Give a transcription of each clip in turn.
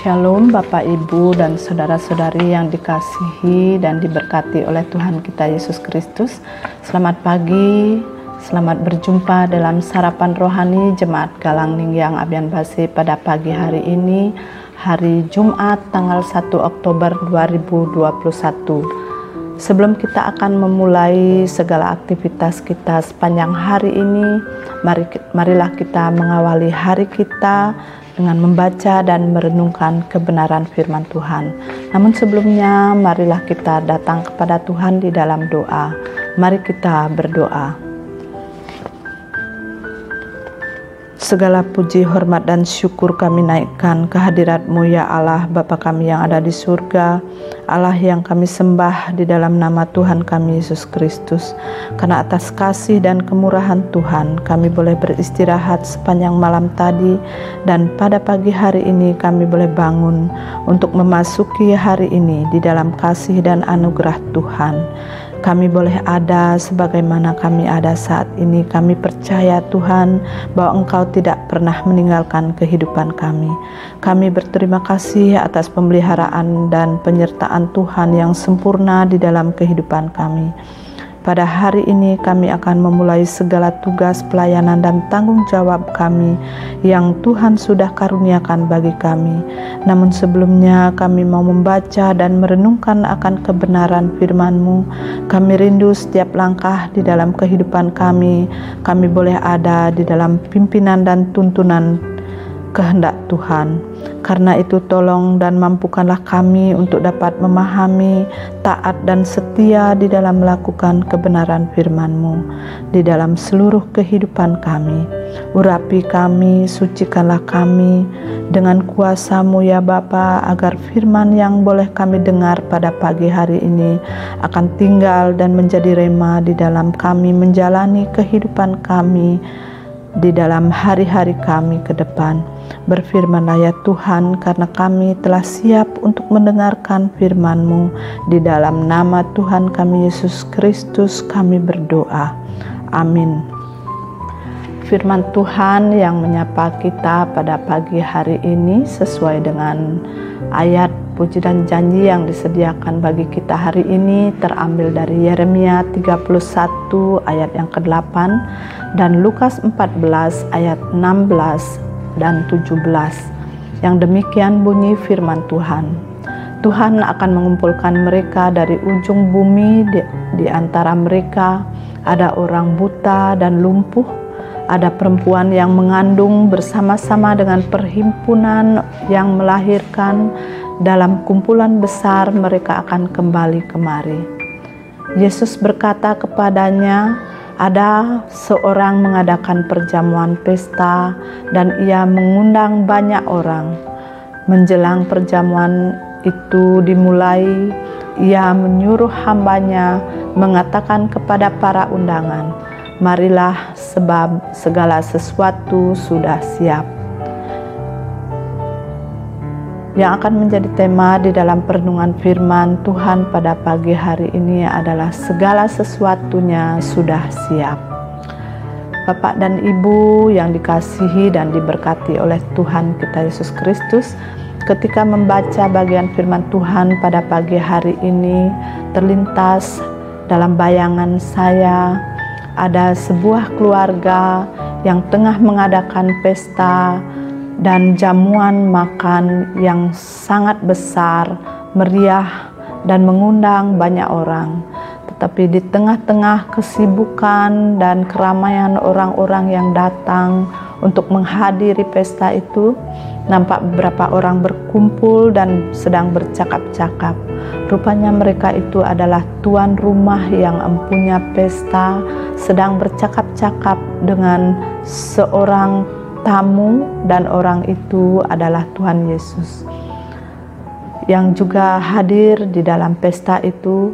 Shalom Bapak Ibu dan saudara-saudari yang dikasihi dan diberkati oleh Tuhan kita Yesus Kristus. Selamat pagi, selamat berjumpa dalam sarapan rohani Jemaat Galang Ningyang Abian Base pada pagi hari ini, hari Jumat tanggal 1 Oktober 2021. Sebelum kita akan memulai segala aktivitas kita sepanjang hari ini, marilah kita mengawali hari kita dengan membaca dan merenungkan kebenaran firman Tuhan. Namun sebelumnya, marilah kita datang kepada Tuhan di dalam doa. Mari kita berdoa. Segala puji, hormat, dan syukur kami naikkan kehadirat-Mu ya Allah, Bapa kami yang ada di surga, Allah yang kami sembah di dalam nama Tuhan kami Yesus Kristus. Karena atas kasih dan kemurahan Tuhan, kami boleh beristirahat sepanjang malam tadi, dan pada pagi hari ini kami boleh bangun untuk memasuki hari ini di dalam kasih dan anugerah Tuhan. Kami boleh ada sebagaimana kami ada saat ini. Kami percaya Tuhan bahwa Engkau tidak pernah meninggalkan kehidupan kami. Kami berterima kasih atas pemeliharaan dan penyertaan Tuhan yang sempurna di dalam kehidupan kami. Pada hari ini kami akan memulai segala tugas pelayanan dan tanggung jawab kami yang Tuhan sudah karuniakan bagi kami. Namun sebelumnya kami mau membaca dan merenungkan akan kebenaran firman-Mu. Kami rindu setiap langkah di dalam kehidupan kami boleh ada di dalam pimpinan dan tuntunan kehendak Tuhan. Karena itu tolong dan mampukanlah kami untuk dapat memahami, taat dan setia di dalam melakukan kebenaran firman-Mu di dalam seluruh kehidupan kami. Urapi kami, sucikanlah kami dengan kuasa-Mu ya Bapa, agar firman yang boleh kami dengar pada pagi hari ini akan tinggal dan menjadi rema di dalam kami menjalani kehidupan kami di dalam hari-hari kami ke depan. Berfirmanlah ya Tuhan, karena kami telah siap untuk mendengarkan firman-Mu. Di dalam nama Tuhan kami Yesus Kristus kami berdoa. Amin. Firman Tuhan yang menyapa kita pada pagi hari ini sesuai dengan ayat puji dan janji yang disediakan bagi kita hari ini terambil dari Yeremia 31 ayat yang ke-8 dan Lukas 14 ayat 16 dan 17. Yang demikian bunyi firman Tuhan. Tuhan akan mengumpulkan mereka dari ujung bumi, di antara mereka ada orang buta dan lumpuh, ada perempuan yang mengandung bersama-sama dengan perhimpunan yang melahirkan. Dalam kumpulan besar mereka akan kembali kemari. Yesus berkata kepadanya, ada seorang mengadakan perjamuan pesta dan ia mengundang banyak orang. Menjelang perjamuan itu dimulai, ia menyuruh hambanya mengatakan kepada para undangan, marilah sebab segala sesuatu sudah siap. Yang akan menjadi tema di dalam perenungan firman Tuhan pada pagi hari ini adalah segala sesuatunya sudah siap. Bapak dan Ibu yang dikasihi dan diberkati oleh Tuhan kita Yesus Kristus, ketika membaca bagian firman Tuhan pada pagi hari ini, terlintas dalam bayangan saya ada sebuah keluarga yang tengah mengadakan pesta dan jamuan makan yang sangat besar, meriah, dan mengundang banyak orang. Tetapi di tengah-tengah kesibukan dan keramaian orang-orang yang datang untuk menghadiri pesta itu, nampak beberapa orang berkumpul dan sedang bercakap-cakap. Rupanya mereka itu adalah tuan rumah yang empunya pesta, sedang bercakap-cakap dengan seorang tamu, dan orang itu adalah Tuhan Yesus yang juga hadir di dalam pesta itu,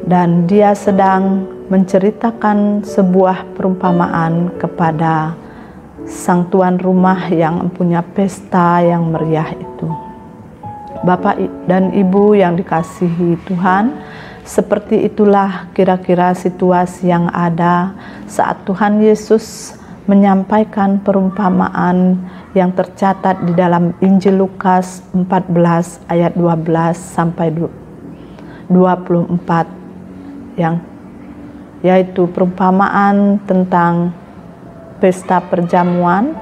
dan dia sedang menceritakan sebuah perumpamaan kepada sang tuan rumah yang mempunyai pesta yang meriah itu. Bapak dan Ibu yang dikasihi Tuhan, seperti itulah kira-kira situasi yang ada saat Tuhan Yesus menyampaikan perumpamaan yang tercatat di dalam Injil Lukas 14 ayat 12 sampai 24 yaitu perumpamaan tentang pesta perjamuan.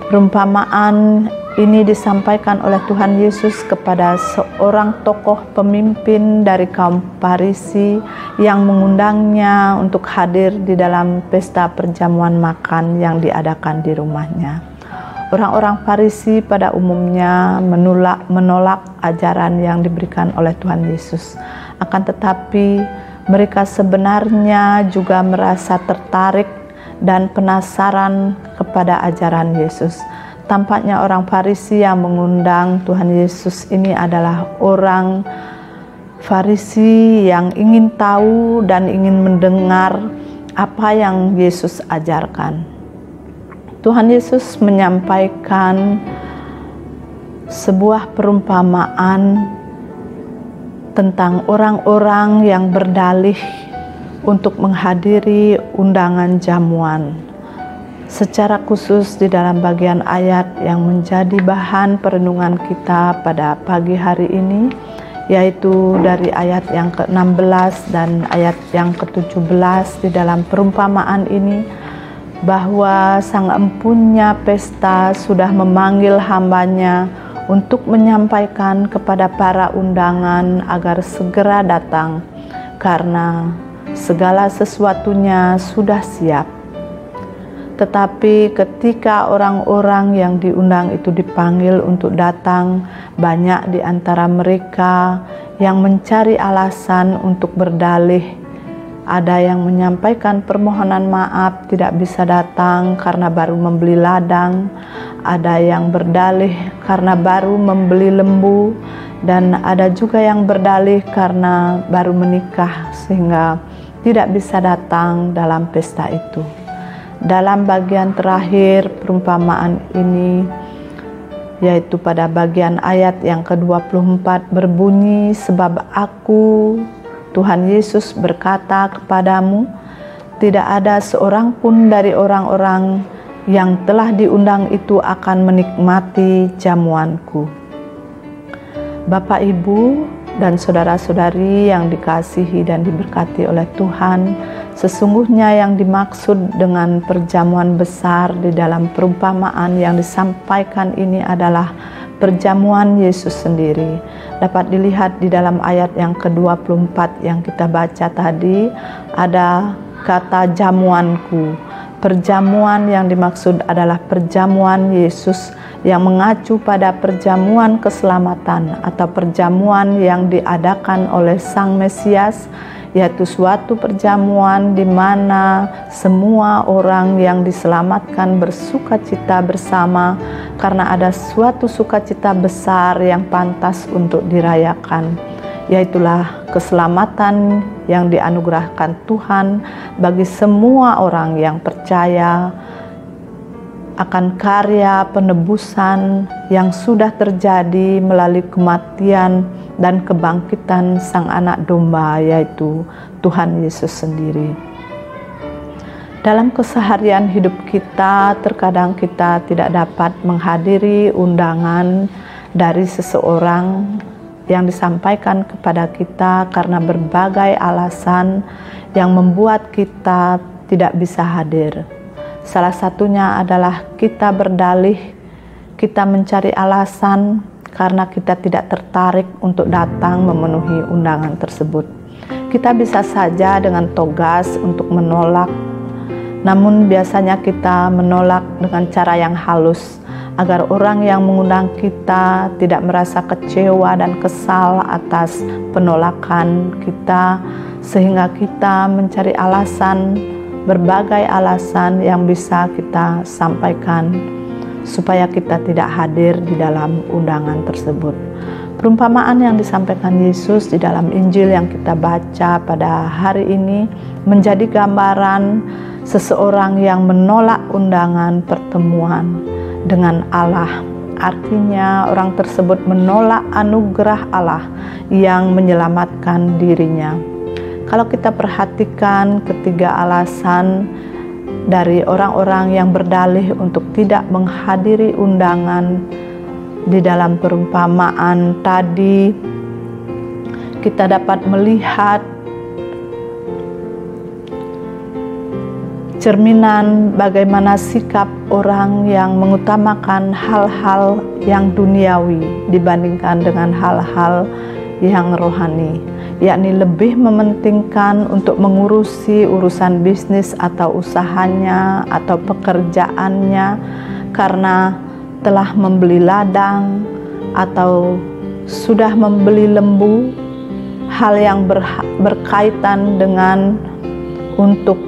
Perumpamaan ini disampaikan oleh Tuhan Yesus kepada seorang tokoh pemimpin dari kaum Farisi yang mengundangnya untuk hadir di dalam pesta perjamuan makan yang diadakan di rumahnya. Orang-orang Farisi pada umumnya menolak ajaran yang diberikan oleh Tuhan Yesus. Akan tetapi mereka sebenarnya juga merasa tertarik dan penasaran kepada ajaran Yesus. Tampaknya orang Farisi yang mengundang Tuhan Yesus ini adalah orang Farisi yang ingin tahu dan ingin mendengar apa yang Yesus ajarkan. Tuhan Yesus menyampaikan sebuah perumpamaan tentang orang-orang yang berdalih untuk menghadiri undangan jamuan. Secara khusus di dalam bagian ayat yang menjadi bahan perenungan kita pada pagi hari ini, yaitu dari ayat yang ke-16 dan ayat yang ke-17 di dalam perumpamaan ini, bahwa sang empunya pesta sudah memanggil hambanya untuk menyampaikan kepada para undangan agar segera datang, karena segala sesuatunya sudah siap. Tetapi ketika orang-orang yang diundang itu dipanggil untuk datang, banyak di antara mereka yang mencari alasan untuk berdalih. Ada yang menyampaikan permohonan maaf tidak bisa datang karena baru membeli ladang. Ada yang berdalih karena baru membeli lembu. Dan ada juga yang berdalih karena baru menikah sehingga tidak bisa datang dalam pesta itu. Dalam bagian terakhir perumpamaan ini, yaitu pada bagian ayat yang ke-24 berbunyi, sebab aku, Tuhan Yesus berkata kepadamu, tidak ada seorang pun dari orang-orang yang telah diundang itu akan menikmati jamuanku. Bapak, Ibu, dan saudara-saudari yang dikasihi dan diberkati oleh Tuhan, sesungguhnya yang dimaksud dengan perjamuan besar di dalam perumpamaan yang disampaikan ini adalah perjamuan Yesus sendiri. Dapat dilihat di dalam ayat yang ke-24 yang kita baca tadi, ada kata jamuanku. Perjamuan yang dimaksud adalah perjamuan Yesus yang mengacu pada perjamuan keselamatan atau perjamuan yang diadakan oleh Sang Mesias, yaitu suatu perjamuan di mana semua orang yang diselamatkan bersukacita bersama karena ada suatu sukacita besar yang pantas untuk dirayakan, yaitulah keselamatan yang dianugerahkan Tuhan bagi semua orang yang percaya akan karya penebusan yang sudah terjadi melalui kematian dan kebangkitan Sang Anak Domba, yaitu Tuhan Yesus sendiri. Dalam keseharian hidup kita, terkadang kita tidak dapat menghadiri undangan dari seseorang yang disampaikan kepada kita karena berbagai alasan yang membuat kita tidak bisa hadir. Salah satunya adalah kita berdalih, kita mencari alasan karena kita tidak tertarik untuk datang memenuhi undangan tersebut. Kita bisa saja dengan tegas untuk menolak, namun biasanya kita menolak dengan cara yang halus agar orang yang mengundang kita tidak merasa kecewa dan kesal atas penolakan kita, sehingga kita mencari alasan, berbagai alasan yang bisa kita sampaikan supaya kita tidak hadir di dalam undangan tersebut. Perumpamaan yang disampaikan Yesus di dalam Injil yang kita baca pada hari ini menjadi gambaran seseorang yang menolak undangan pertemuan dengan Allah. Artinya orang tersebut menolak anugerah Allah yang menyelamatkan dirinya. Kalau kita perhatikan ketiga alasan dari orang-orang yang berdalih untuk tidak menghadiri undangan. Di dalam perumpamaan tadi, kita dapat melihat cerminan bagaimana sikap orang yang mengutamakan hal-hal yang duniawi dibandingkan dengan hal-hal yang rohani, yakni lebih mementingkan untuk mengurusi urusan bisnis atau usahanya atau pekerjaannya karena telah membeli ladang atau sudah membeli lembu, hal yang berkaitan dengan untuk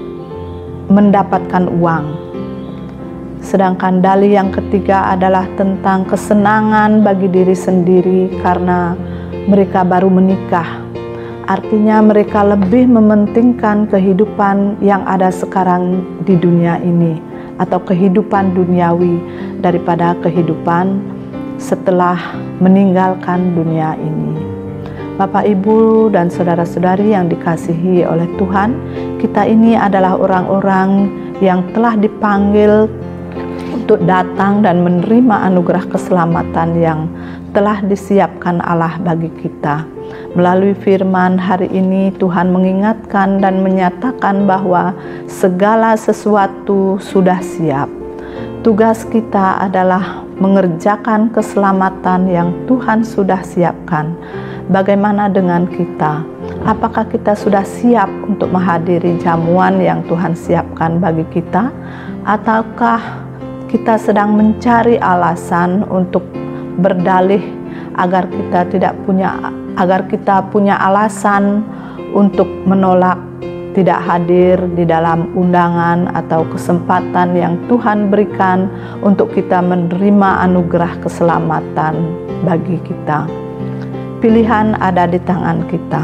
mendapatkan uang. Sedangkan dalih yang ketiga adalah tentang kesenangan bagi diri sendiri karena mereka baru menikah. Artinya mereka lebih mementingkan kehidupan yang ada sekarang di dunia ini atau kehidupan duniawi daripada kehidupan setelah meninggalkan dunia ini. Bapak, Ibu, dan saudara-saudari yang dikasihi oleh Tuhan, kita ini adalah orang-orang yang telah dipanggil untuk datang dan menerima anugerah keselamatan yang telah disiapkan Allah bagi kita. Melalui firman hari ini, Tuhan mengingatkan dan menyatakan bahwa segala sesuatu sudah siap. Tugas kita adalah mengerjakan keselamatan yang Tuhan sudah siapkan. Bagaimana dengan kita? Apakah kita sudah siap untuk menghadiri jamuan yang Tuhan siapkan bagi kita? Ataukah kita sedang mencari alasan untuk berdalih agar kita punya alasan untuk menolak tidak hadir di dalam undangan atau kesempatan yang Tuhan berikan untuk kita menerima anugerah keselamatan bagi kita. Pilihan ada di tangan kita.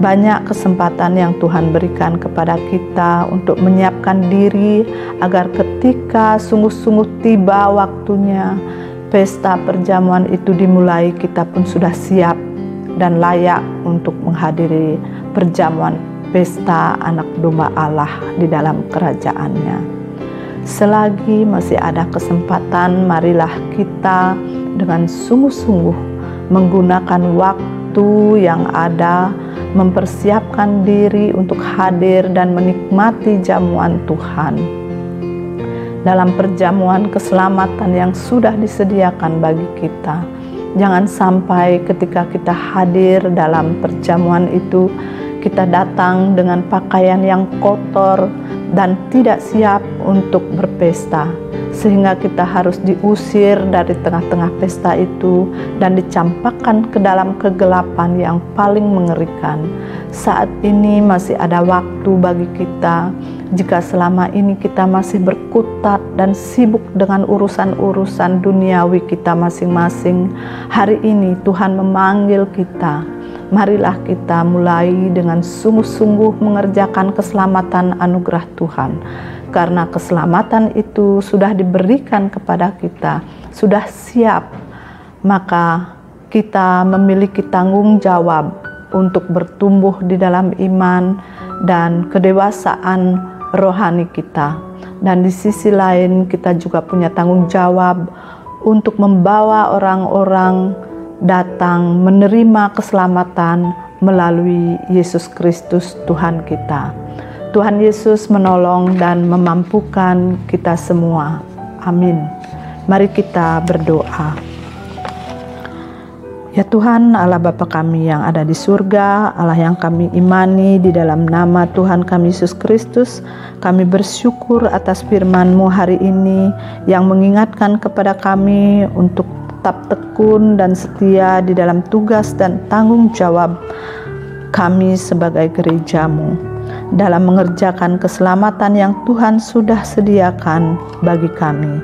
Banyak kesempatan yang Tuhan berikan kepada kita untuk menyiapkan diri agar ketika sungguh-sungguh tiba waktunya pesta perjamuan itu dimulai, kita pun sudah siap dan layak untuk menghadiri perjamuan pesta anak domba Allah di dalam kerajaannya. Selagi masih ada kesempatan, marilah kita dengan sungguh-sungguh menggunakan waktu yang ada, mempersiapkan diri untuk hadir dan menikmati jamuan Tuhan. Dalam perjamuan keselamatan yang sudah disediakan bagi kita, jangan sampai ketika kita hadir dalam perjamuan itu, kita datang dengan pakaian yang kotor dan tidak siap untuk berpesta, sehingga kita harus diusir dari tengah-tengah pesta itu dan dicampakkan ke dalam kegelapan yang paling mengerikan. Saat ini masih ada waktu bagi kita. Jika selama ini kita masih berkutat dan sibuk dengan urusan-urusan duniawi kita masing-masing, hari ini Tuhan memanggil kita. Marilah kita mulai dengan sungguh-sungguh mengerjakan keselamatan anugerah Tuhan. Karena keselamatan itu sudah diberikan kepada kita, sudah siap, maka kita memiliki tanggung jawab untuk bertumbuh di dalam iman dan kedewasaan rohani kita. Dan di sisi lain kita juga punya tanggung jawab untuk membawa orang-orang datang menerima keselamatan melalui Yesus Kristus Tuhan kita. Tuhan Yesus menolong dan memampukan kita semua. Amin. Mari kita berdoa. Ya Tuhan, Allah Bapa kami yang ada di surga, Allah yang kami imani, di dalam nama Tuhan kami Yesus Kristus, kami bersyukur atas firman-Mu hari ini yang mengingatkan kepada kami untuk tetap tekun dan setia di dalam tugas dan tanggung jawab kami sebagai gereja-Mu dalam mengerjakan keselamatan yang Tuhan sudah sediakan bagi kami.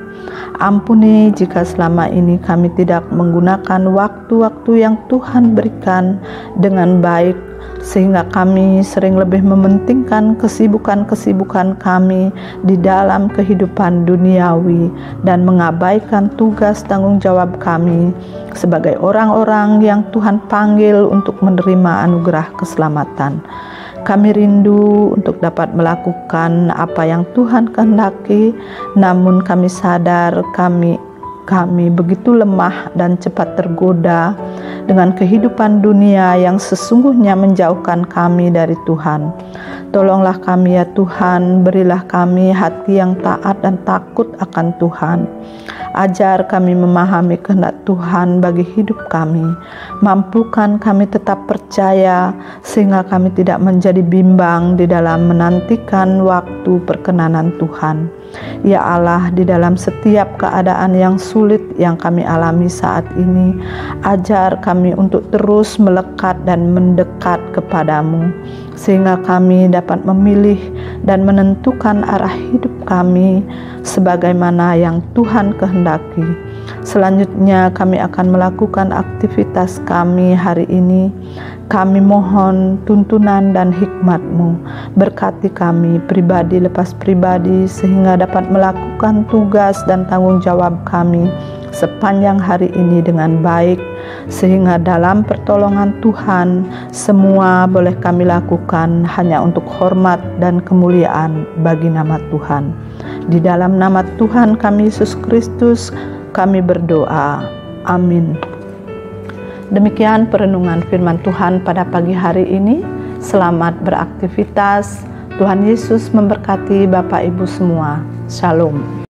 Ampuni jika selama ini kami tidak menggunakan waktu-waktu yang Tuhan berikan dengan baik, sehingga kami sering lebih mementingkan kesibukan-kesibukan kami di dalam kehidupan duniawi dan mengabaikan tugas tanggung jawab kami sebagai orang-orang yang Tuhan panggil untuk menerima anugerah keselamatan. Kami rindu untuk dapat melakukan apa yang Tuhan kehendaki, namun kami sadar kami begitu lemah dan cepat tergoda dengan kehidupan dunia yang sesungguhnya menjauhkan kami dari Tuhan. Tolonglah kami ya Tuhan, berilah kami hati yang taat dan takut akan Tuhan. Ajar kami memahami kehendak Tuhan bagi hidup kami. Mampukan kami tetap percaya sehingga kami tidak menjadi bimbang di dalam menantikan waktu perkenanan Tuhan. Ya Allah, di dalam setiap keadaan yang sulit yang kami alami saat ini, ajar kami untuk terus melekat dan mendekat kepadamu, sehingga kami dapat memilih dan menentukan arah hidup kami sebagaimana yang Tuhan kehendaki. Selanjutnya kami akan melakukan aktivitas kami hari ini. Kami mohon tuntunan dan hikmat-Mu. Berkati kami pribadi lepas pribadi sehingga dapat melakukan tugas dan tanggung jawab kami sepanjang hari ini dengan baik, sehingga dalam pertolongan Tuhan semua boleh kami lakukan hanya untuk hormat dan kemuliaan bagi nama Tuhan. Di dalam nama Tuhan kami Yesus Kristus kami berdoa. Amin. Demikian perenungan firman Tuhan pada pagi hari ini. Selamat beraktivitas. Tuhan Yesus memberkati Bapak Ibu semua. Shalom.